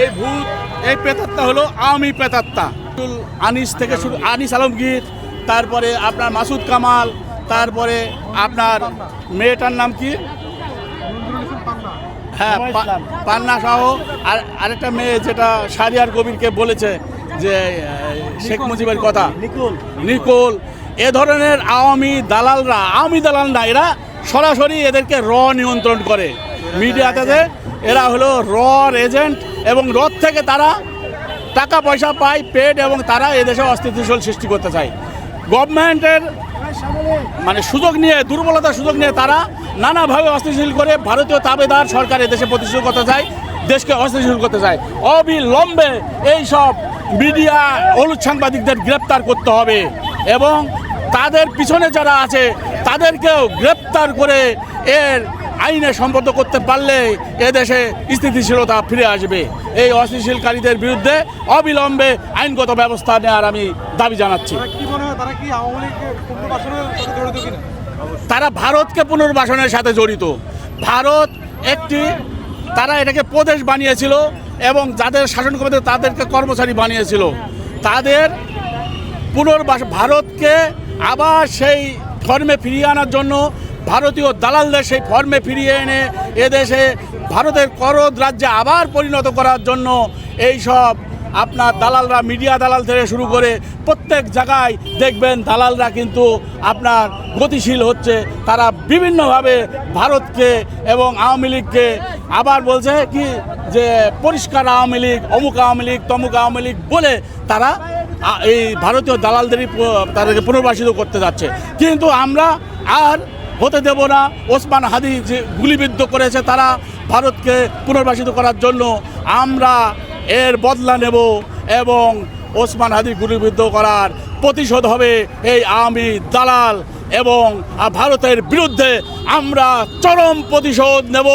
এই ভূত, এই প্রেতাত্মা হলো আওয়ামী প্রেতাত্মা। আনিস থেকে শুরু, আনিস আলমগীর, তারপরে আপনার মাসুদ কামাল, তারপরে আপনার মেয়েটার নাম কি, হ্যাঁ পান্না সহ আরেকটা মেয়ে যেটা শাহরিয়ার কবিরকে বলেছে যে শেখ মুজিবের কথা, নিকোল। এ ধরনের আওয়ামী দালালরা, আওয়ামী দালাল না, এরা সরাসরি এদেরকে নিয়ন্ত্রণ করে মিডিয়াতে। এরা হলো এজেন্ট এবং থেকে তারা টাকা পয়সা পায় পেড, এবং তারা এদেশে অস্থিতিশীল সৃষ্টি করতে চায়। গভর্নমেন্টের মানে সুযোগ নিয়ে, দুর্বলতার সুযোগ নিয়ে তারা নানাভাবে অস্থিতিশীল করে ভারতীয় তাবেদার সরকার এদেশে প্রতিষ্ঠিত করতে চায়, দেশকে অস্থিতিশীল করতে চায়। অবিলম্বে এই সব মিডিয়া হলুদ সাংবাদিকদের গ্রেপ্তার করতে হবে এবং তাদের পিছনে যারা আছে তাদেরকেও গ্রেপ্তার করে এর আইনে সম্পন্ন করতে পারলে এদেশে স্থিতিশীলতা ফিরে আসবে। এই অস্থিতিশীলকারীদের বিরুদ্ধে অবিলম্বে আইনগত ব্যবস্থা নেওয়ার আমি দাবি জানাচ্ছি। তারা ভারতকে পুনর্বাসনের সাথে জড়িত। ভারত তারা এটাকে প্রদেশ বানিয়েছিল এবং যাদের শাসন করতে তাদেরকে কর্মচারী বানিয়েছিল। তাদের ভারতকে আবার সেই ফর্মে ফিরিয়ে আনার জন্য, ভারতীয় দালালদের সেই ফর্মে ফিরিয়ে এনে এদেশে ভারতের করদ রাজ্যে আবার পরিণত করার জন্য এই সব আপনার দালালরা, মিডিয়া দালাল থেকে শুরু করে প্রত্যেক জায়গায় দেখবেন দালালরা কিন্তু আপনার গতিশীল হচ্ছে। তারা বিভিন্নভাবে ভারতকে এবং আওয়ামী লীগকে আবার বলছে কি যে পরিষ্কার আওয়ামী লীগ, অমুক আওয়ামী লীগ, তমুক আওয়ামী লীগ বলে তারা এই ভারতীয় দালালদেরই তাদেরকে পুনর্বাসিত করতে যাচ্ছে। কিন্তু আমরা আর হতে দেব না। ওসমান হাদি যে গুলিবিদ্ধ করেছে তারা ভারতকে পুনর্বাসিত করার জন্য, আমরা এর বদলা নেব এবং ওসমান হাদি গুলিবিদ্ধ করার প্রতিশোধ হবে এই আওয়ামী দালাল এবং ভারতের বিরুদ্ধে আমরা চরম প্রতিশোধ নেব।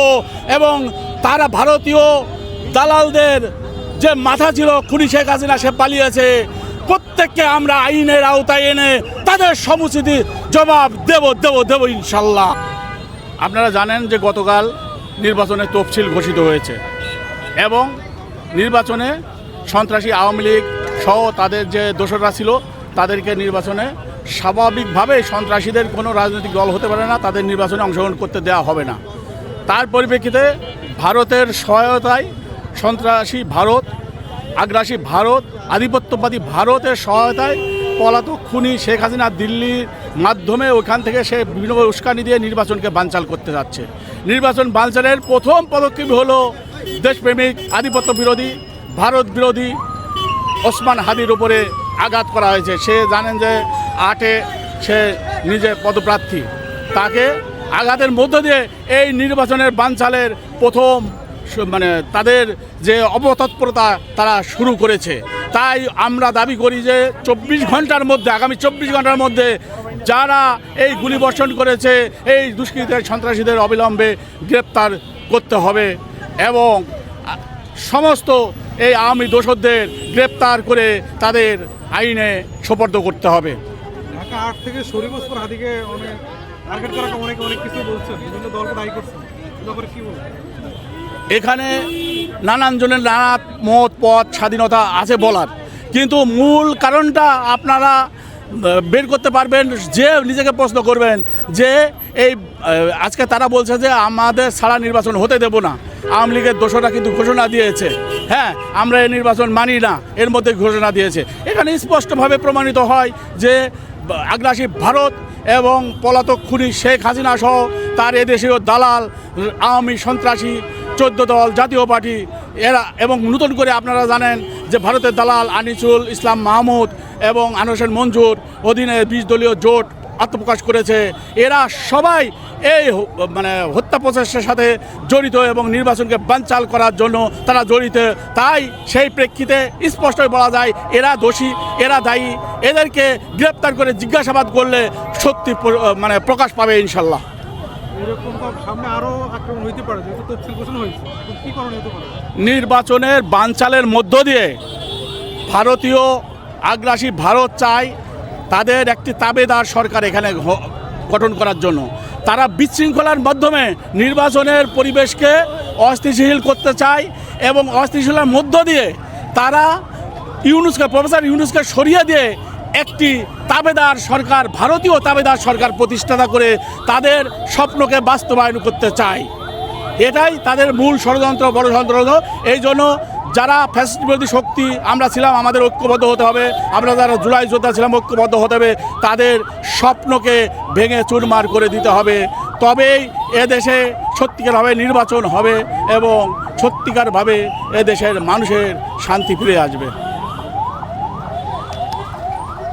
এবং তারা ভারতীয় দালালদের যে মাথা ছিল খুনি শেখ হাসিনা, সে পালিয়েছে, প্রত্যেককে আমরা আইনের আওতায় এনে তাদের সমুচিত জবাব দেব ইনশাল্লাহ। আপনারা জানেন যে গতকাল নির্বাচনের তফসিল ঘোষিত হয়েছে এবং নির্বাচনে সন্ত্রাসী আওয়ামী লীগ সহ তাদের যে দোসররা ছিল তাদেরকে নির্বাচনে স্বাভাবিকভাবে, সন্ত্রাসীদের কোনো রাজনৈতিক দল হতে পারে না, তাদের নির্বাচনে অংশগ্রহণ করতে দেওয়া হবে না। তার পরিপ্রেক্ষিতে ভারতের সহায়তায় সন্ত্রাসী ভারত, আগ্রাসী ভারত, আধিপত্যবাদী ভারতের সহায়তায় পলাতক খুনি শেখ হাসিনা দিল্লির মাধ্যমে ওইখান থেকে সে বিভিন্ন উস্কানি দিয়ে নির্বাচনকে বানচাল করতে যাচ্ছে। নির্বাচন বানচালের প্রথম পদক্ষেপ হলো দেশপ্রেমিক, আধিপত্য বিরোধী, ভারত বিরোধী ওসমান হাদির উপরে আঘাত করা হয়েছে। সে জানেন যে 8-এ সে নিজে পদপ্রার্থী, তাকে আঘাতের মধ্য দিয়ে এই নির্বাচনের বানচালের প্রথম মানে তাদের যে অপতৎপরতা তারা শুরু করেছে। তাই আমরা দাবি করি যে 24 ঘন্টার মধ্যে, আগামী 24 ঘন্টার মধ্যে যারা এই গুলিবর্ষণ করেছে এই দুষ্কৃতীদের, সন্ত্রাসীদের অবিলম্বে গ্রেপ্তার করতে হবে এবং সমস্ত এই আওয়ামী দোসরদের গ্রেপ্তার করে তাদের আইনে সোপর্দ করতে হবে। ঢাকা 8 থেকে শরীফ ওসমান হাদিকে অনেক টার্গেট করা, অনেক কিছু বলছেন, বিভিন্ন দলকে দায়ী করছেন, ব্যাপারে কি বলবেন? এখানে নানান জনের নানা মত পথ স্বাধীনতা আছে বলার, কিন্তু মূল কারণটা আপনারা বের করতে পারবেন যে নিজেকে প্রশ্ন করবেন যে এই আজকে তারা বলছে যে আমাদের ছাড়া নির্বাচন হতে দেব না। আওয়ামী লীগের দোসররা কিন্তু ঘোষণা দিয়েছে, হ্যাঁ আমরা এই নির্বাচন মানি না, এর মধ্যে ঘোষণা দিয়েছে। এখানে স্পষ্টভাবে প্রমাণিত হয় যে আগ্রাসী ভারত এবং পলাতক খুনি শেখ হাসিনা সহ তার এদেশীয় দালাল, আওয়ামী সন্ত্রাসী 14 দল, জাতীয় পার্টি এরা, এবং নতুন করে আপনারা জানেন যে ভারতের দালাল আনিসুল ইসলাম মাহমুদ এবং আনোয়ার হোসেন মঞ্জুর অধীনে 20 দলীয় জোট আত্মপ্রকাশ করেছে। এরা সবাই এই মানে হত্যা প্রচেষ্টার সাথে জড়িত এবং নির্বাচনকে বানচাল করার জন্য তারা জড়িত। তাই সেই প্রেক্ষিতে স্পষ্টই বলা যায় এরা দোষী, এরা দায়ী। এদেরকে গ্রেপ্তার করে জিজ্ঞাসাবাদ করলে সত্যি মানে প্রকাশ পাবে ইনশাল্লাহ। নির্বাচনের বানচালের মধ্য দিয়ে ভারতীয় আগ্রাসী ভারত চায় তাদের একটি তাবেদার সরকার এখানে গঠন করার জন্য। তারা বিশৃঙ্খলার মাধ্যমে নির্বাচনের পরিবেশকে অস্থিতিশীল করতে চায় এবং অস্থিতিশীলতার মধ্য দিয়ে তারা প্রফেসর ইউনূসকে সরিয়ে দিয়ে একটি তাবেদার সরকার, ভারতীয় তাবেদার সরকার প্রতিষ্ঠাতা করে তাদের স্বপ্নকে বাস্তবায়ন করতে চায়। এটাই তাদের মূল ষড়যন্ত্র, বড় ষড়যন্ত্র। এই জন্য যারা ফ্যাসিস্ট বিরোধী শক্তি আমরা ছিলাম, আমাদের ঐক্যবদ্ধ হতে হবে। আমরা যারা জুলাই যোদ্ধা ছিলাম ঐক্যবদ্ধ হতে হবে। তাদের স্বপ্নকে ভেঙে চুরমার করে দিতে হবে। তবেই এদেশে সত্যিকারভাবে নির্বাচন হবে এবং সত্যিকারভাবে এদেশের মানুষের শান্তি ফিরে আসবে।